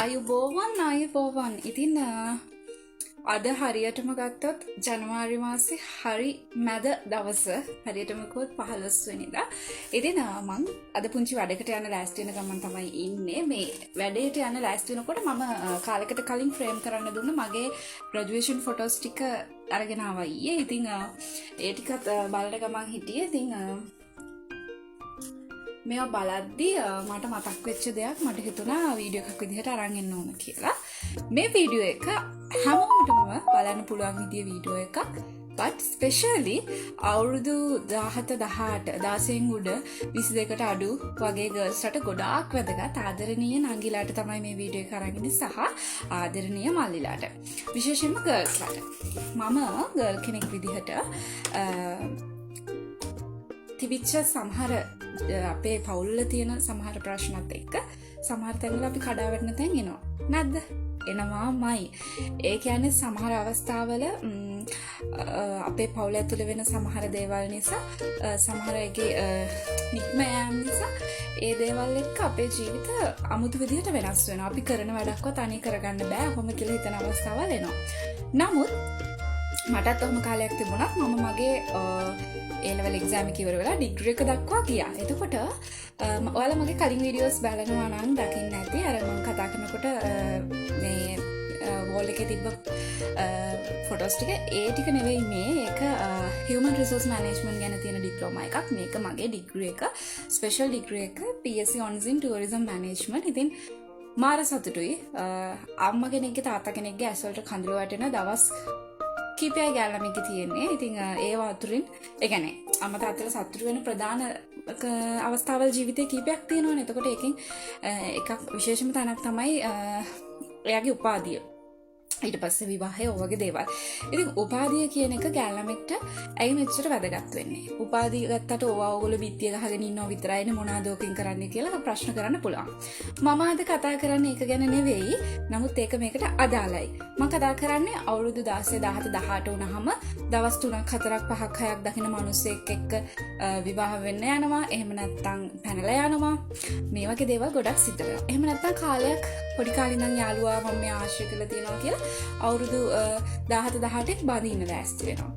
අයුබෝවන් ඉතින් අද හරියටම ගත්තොත් ජනවාරි මාසේ හරි මැද දවස හරියටමකොත් 15 වෙනිදා. ඉතින් මං අද පුංචි වැඩකට යන ලෑස්ති වෙන ගමන් තමයි ඉන්නේ. මේ වැඩේට යන ලෑස්ති වෙනකොට මම කාලයකට කලින් ෆ්‍රේම් කරන්න දුන්න මගේ ග්‍රැජුවේෂන් ෆොටෝස් ටික අරගෙන ආවා ඊයේ. ඉතින් ඒ ටිකත් බලන ගමන් හිටියේ. ඉතින් මේවා බලද්දී මට මතක් වෙච්ච දෙයක් මට හිතුණා වීඩියෝ එකක් විදිහට අරන් එන්න ඕන කියලා. මේ වීඩියෝ එක හැමෝටම බලන්න පුළුවන් විදිහේ වීඩියෝ එකක්. but specially අවුරුදු 17 18 16 උඩ 22කට අඩු වගේ ගර්ල්ස්ට ගොඩාක් වැදගත් ආදරණීය නංගිලාට තමයි මේ වීඩියෝ එක අරන් ඉන්නේ සහ ආදරණීය මල්ලිලාට. විශේෂයෙන්ම ගර්ල්ස්ලාට. මම ගර්ල් කෙනෙක් විදිහට තිබිච්ච සමහර අපේ පවුල්ල තියෙන සමහර ප්‍රශ්නත් එක්ක සමහර තැන්වල අපි කඩා වැටෙන තැන් එනවා. නැද්ද? එනවාමයි. ඒ කියන්නේ සමහර අවස්ථාවල අපේ පවුල ඇතුළේ වෙන සමහර දේවල් නිසා සමහර එකේ නික්ම යාම නිසා ඒ දේවල් එක්ක අපේ ජීවිත අමුතු විදිහට වෙනස් වෙනවා. අපි කරන වැඩක්වත් අනේ කරගන්න බෑ. කොහොම කියලා හිතන අවස්ථාවල් එනවා. නමුත් මටත් ඔහොම කාලයක් තිබුණා. මම මගේ A-level exam එක ඉවර වෙලා ඩිග්‍රී එක දක්වා ගියා. එතකොට ඔයාලා මගේ කලින් වීඩියෝස් බලනවා නම් දකින්න ඇති. අර මම කතා කරනකොට මේ වෝල් එකේ තිබ්බ ෆොටෝස් ටික ඒ ටික නෙවෙයි මේ. ඒක human resource management ගැන තියෙන ඩිප්ලෝමා එකක්. මේක මගේ ඩිග්‍රී එක. ස්පෙෂල් ඩිග්‍රී එක PSc Honours in Tourism Management. ඉතින් මාර සතුටුයි. අම්මා කෙනෙක්ගේ තාත්තා කෙනෙක්ගේ ඇස්වලට කඳුළු වැටෙන දවස් කීපයයි ගෑල්ලමික තියෙන්නේ. ඉතින් ඒවා අතුරින් ඒ කියන්නේ අම්මා තාත්තලා සතුටු වෙන ප්‍රධාන අවස්ථාවල් ජීවිතේ කීපයක් තියෙනවනේ. එතකොට ඒකෙන් එකක් විශේෂම තැනක් තමයි එයාගේ උපාධිය. ඊට පස්සේ විවාහය වගේ දේවල්. ඉතින් උපාධිය කියන එක ගෑල්ලමෙක්ට ඇයි මෙච්චර වැදගත් වෙන්නේ? උපාධිය ගත්තට ඕගොල්ලෝ බිත්තිය ගහගෙන ඉන්නව විතරයිනේ මොනවාද ඔකින් කරන්නේ කියලා ප්‍රශ්න කරන්න පුළුවන්. මම අද කතා කරන්නේ ඒක ගැන නෙවෙයි. නමුත් ඒක මේකට අදාළයි. මම කතා කරන්නේ අවුරුදු 16 17 18 වුණාම දවස් 3ක් 4ක් 5ක් 6ක් දකින මිනිස්සෙක් එක්ක විවාහ වෙන්න යනවා. එහෙම නැත්නම් පැනලා යනවා. මේ වගේ දේවල් ගොඩක් සිද්ධ වෙනවා. එහෙම නැත්නම් කාලයක් පොඩි කාලේ ඉඳන් යාළුවා මම මේ ආශ්‍රය කරලා තියෙනවා කියලා අවුරුදු 17 18ක් බඳින්න ලෑස්ති වෙනවා.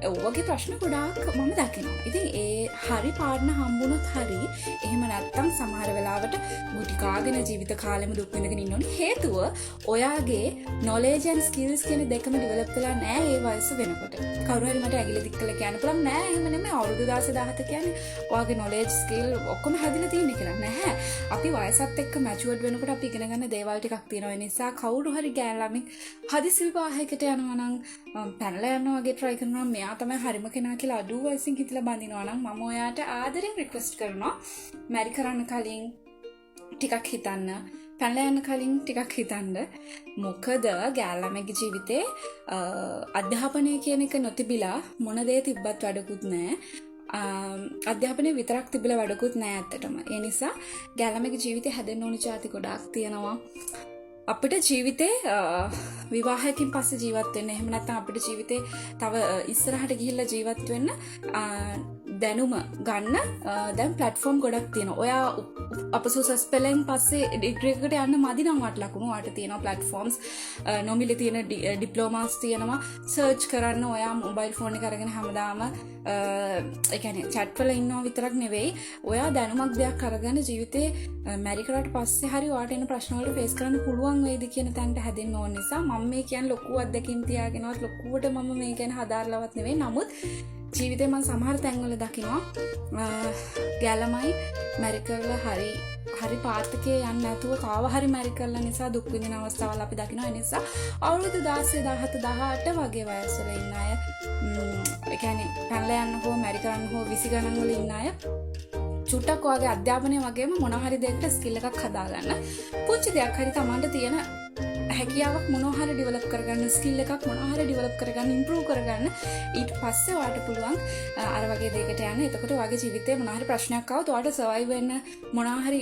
ඒ වගේ ප්‍රශ්න ගොඩාක් මම දකිනවා. ඉතින් ඒ හරි පාර්ට්නර් හම්බුනොත් හරි එහෙම නැත්නම් සමහර වෙලාවට ගුටි කාගෙන ජීවිත කාලෙම දුක් විඳගෙන ඉන්න ඕනේ. හේතුව ඔයාගේ knowledge and skills කියන දෙකම develop වෙලා නැහැ ඒ වයස වෙනකොට. කවුරු හරි මට ඇගිලි දික් කළා කියන්න පුළුවන් නෑ එහෙම නෙමෙයි අවුරුදු 16 17 කියන්නේ ඔයාගේ knowledge skill ඔක්කොම හැදිලා තියෙන්නේ කියලා නැහැ. අපි වයසත් එක්ක matured වෙනකොට අපි ඉගෙන ගන්න දේවල් ටිකක් තියෙනවා. ඒ නිසා කවුරු හරි ගෑල්ලාමින් හදිසි විවාහයකට යනවා නම් පැනලා යනවා වගේ try කරනවා මෙයා තමයි හරිම කෙනා කියලා අඩු වයසින් හිතලා බඳිනවා නම් මම ඔයාට ආදරෙන් රික්වෙස්ට් කරනවා මැරි කරන්න කලින් ටිකක් හිතන්න පැනලා යන්න කලින් ටිකක් හිතන්න. මොකද ගෑල්ලාමගේ ජීවිතේ අධ්‍යාපනය කියන එක නොතිබිලා මොන දේ තිබ්බත් වැඩකුත් නැහැ. අධ්‍යාපනය විතරක් තිබිලා වැඩකුත් නැහැ ඇත්තටම. ඒ නිසා ගෑල්ලාමගේ ජීවිතේ හැදෙන්න ඕන જાති ගොඩාක් තියෙනවා. අපිට ජීවිතේ විවාහයකින් පස්සේ ජීවත් වෙන්න එහෙම නැත්නම් අපිට ජීවිතේ තව ඉස්සරහට ගිහිල්ලා ජීවත් වෙන්න දැනුම ගන්න දැන් ප්ලැට්ෆෝම් ගොඩක් තියෙනවා. ඔයා අපසුසස් පෙළෙන් පස්සේ ඩිග්‍රී එකකට යන්න මදි නම් වට ලකුණු වට තියෙනවා ප්ලැට්ෆෝම්ස්. නොමිලේ තියෙන ඩිප්ලෝමාස් තියෙනවා. සර්ච් කරන්න ඔයා මොබයිල් ෆෝන් එක අරගෙන හැමදාම ඒ කියන්නේ chat වල ඉන්නවා විතරක් නෙවෙයි. ඔයා දැනුමක් දෙයක් අරගෙන ජීවිතේ මැරි කරාට පස්සේ හරි ඔයාට එන ප්‍රශ්න වලට ෆේස් කරන්න පුළුවන් වෙයිද කියන තැනට හැදෙන්න ඕන නිසා මම මේ කියන්නේ ලොකු අත්දැකීම් තියාගෙනවත් ලොකුවට මම මේ කියන්නේ හදාarලවත් නෙවෙයි. නමුත් ජීවිතේ මම සමහර තැන්වල දකිනවා ගෑලමයි මැරි කරලා හරි පාර්ථකේ යන්නේ නැතුව කාව හරි මැරි කරලා නිසා දුක් විඳින අවස්ථාවල් අපි දකිනවා. ඒ නිසා අවුරුදු 16 17 18 වගේ වයසවල ඉන්න අය ඒ කියන්නේ පැනලා යන්න හෝ මැරි කරන්න හෝ 20 ගණන් වල ඉන්න අය චුට්ටක් ඔයාගේ අධ්‍යාපනය වගේම මොන හරි දෙයකට ස්කිල් එකක් හදාගන්න. පුංචි දෙයක් හරි Tamanට තියෙන හැකියාවක් මොනවා හරි ඩෙවලොප් කරගන්න, ස්කිල් එකක් මොනවා හරි ඩෙවලොප් කරගන්න, ඉම්ප්‍රූව් කරගන්න. ඊට පස්සේ ඔයාලට පුළුවන් අර වගේ දෙයකට යන්න. එතකොට ඔයාගේ ජීවිතේ මොනවා හරි ප්‍රශ්නයක් ආවොත් ඔයාලට සර්වයිව් වෙන්න මොනවා හරි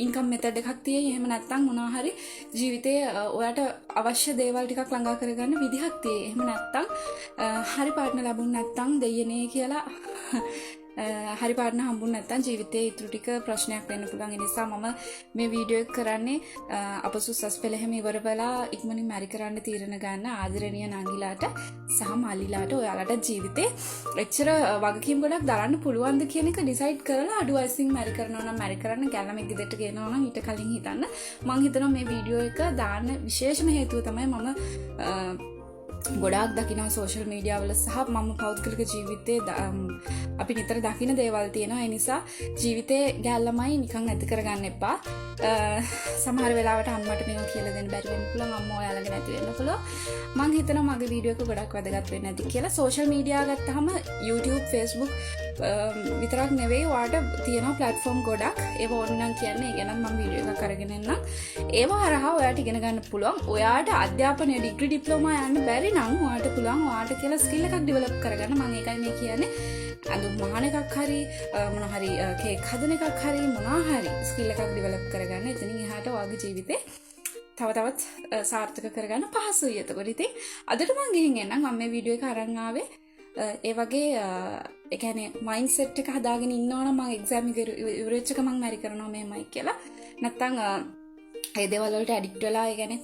ඉන්කම් මෙතඩ් එකක් තියෙයි. එහෙම නැත්නම් මොනවා හරි ජීවිතේ ඔයාට අවශ්‍ය දේවල් ටිකක් ළඟා කරගන්න විදිහක් තියෙයි. එහෙම නැත්නම් හරි පාර්ට්නර් ලැබුණ නැත්නම් දෙයනේ කියලා හරි පාර්ට්නර් හම්බුනේ නැත්නම් ජීවිතයේ ඉතුරු ටික ප්‍රශ්නයක් වෙන්න පුළුවන්. ඒ නිසා මම මේ වීඩියෝ එක කරන්නේ අපසු උසස් පෙළ හැම ඉවර වෙලා ඉක්මනින් මැරි කරන්න තීරණ ගන්න ආදරණීය නංගිලාට සහ මල්ලිලාට ඔයාලට ජීවිතේ එච්චර වගකීම් ගොඩක් දරන්න පුළුවන්ද කියන එක ඩිසයිඩ් කරලා අඩු වයසින් මැරි කරනවා නම් මැරි කරන්න ගැලමෙක් ගෙදරට ගෙනවා නම් ඊට කලින් හිතන්න. මම හිතනවා මේ වීඩියෝ එක දාන්න විශේෂම හේතුව තමයි මම ගොඩාක් දකිනවා සෝෂල් මීඩියා වල සහ මම පෞද්ගලික ජීවිතේ අපි නිතර දකින දේවල් තියෙනවා. ඒ නිසා ජීවිතේ ගැල්ලමයි නිකන් ඇති කරගන්න එපා. සමහර වෙලාවට අම්මට මේක කියලා දෙන්න බැරි වෙන්න පුළුවන්. අම්මා ඔයාලගේ නැති වෙන්න පුළුවන්. මම හිතනවා මගේ වීඩියෝ එක ගොඩක් වැදගත් වෙන්න ඇති කියලා. සෝෂල් මීඩියා ගත්තාම YouTube, Facebook විතරක් නෙවෙයි ඔයාලට තියෙනවා platform ගොඩක්. ඒව ඕනනම් කියන්නේ ඒ ගැන මම වීඩියෝ එකක් අරගෙන එන්නම්. ඒව හරහා ඔයාලට ඉගෙන ගන්න පුළුවන්. ඔයාලට අධ්‍යාපනයේ ඩිග්‍රී ඩිප්ලෝමා යන්න බැරි නම් ඔයාලට පුළුවන් ඔයාලට කියලා ස්කිල් එකක් ඩෙවලොප් කරගන්න. මම ඒකයි මේ කියන්නේ. අඳුම් මහන එකක් හරි මොන හරි කේක් හදන එකක් හරි මොනවා හරි ස්කිල් එකක් ඩෙවලොප් කරගන්න. එතනින් එහාට ඔයාගේ ජීවිතේ තවත් සාර්ථක කරගන්න පහසුයි. එතකොට ඉතින් අදට මම ගිහින් එන්නම්. මම මේ වීඩියෝ එක අරන් ආවේ ඒ වගේ ඒ කියන්නේ මයින්ඩ්සෙට් එක හදාගෙන ඉන්නවනම් මම එක්සෑම් එක ඉවර වෙච්ච එක මම මැරි කරනවා මෙහෙමයි කියලා. නැත්තම් ඒ දේවල් වලට ඇඩික්ට් වෙලා ඒ කියන්නේ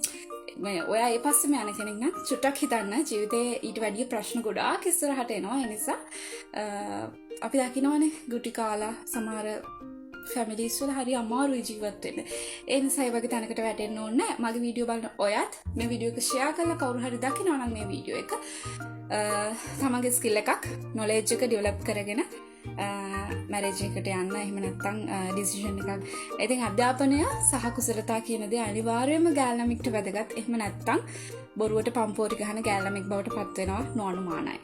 ඔයා ඒ පස්සෙම යන කෙනෙක් නම් චුට්ටක් හිතන්න ජීවිතේ ඊට වැඩිය ප්‍රශ්න ගොඩාක් ඉස්සරහට එනවා. ඒ නිසා අපි දකිනවනේ ගුටි කාලා සමහර ෆැමිලිස් වල හරි අමාරුයි ජීවත් වෙන්න. ඒ නිසා ඒ වගේ තැනකට වැටෙන්න ඕනේ නැහැ. මගේ වීඩියෝ බලන ඔයත් මේ වීඩියෝ එක ෂෙයා කරලා කවුරු හරි දකිනවා නම් මේ වීඩියෝ එක තමන්ගේ ස්කිල් එකක් නොලෙජ් එක ඩෙවලොප් කරගෙන මැරේජ් එකට යන්න. එහෙම නැත්නම් ඩිසිෂන් එකක්. ඉතින් අධ්‍යාපනය සහ කුසලතා කියන දේ අනිවාර්යයෙන්ම ගෑල්ළමික්ට වැදගත්. එහෙම නැත්නම් බොරුවට පම්පෝරි ගහන ගෑල්ළමික් බවට පත් වෙනවා නොඅනුමානයි.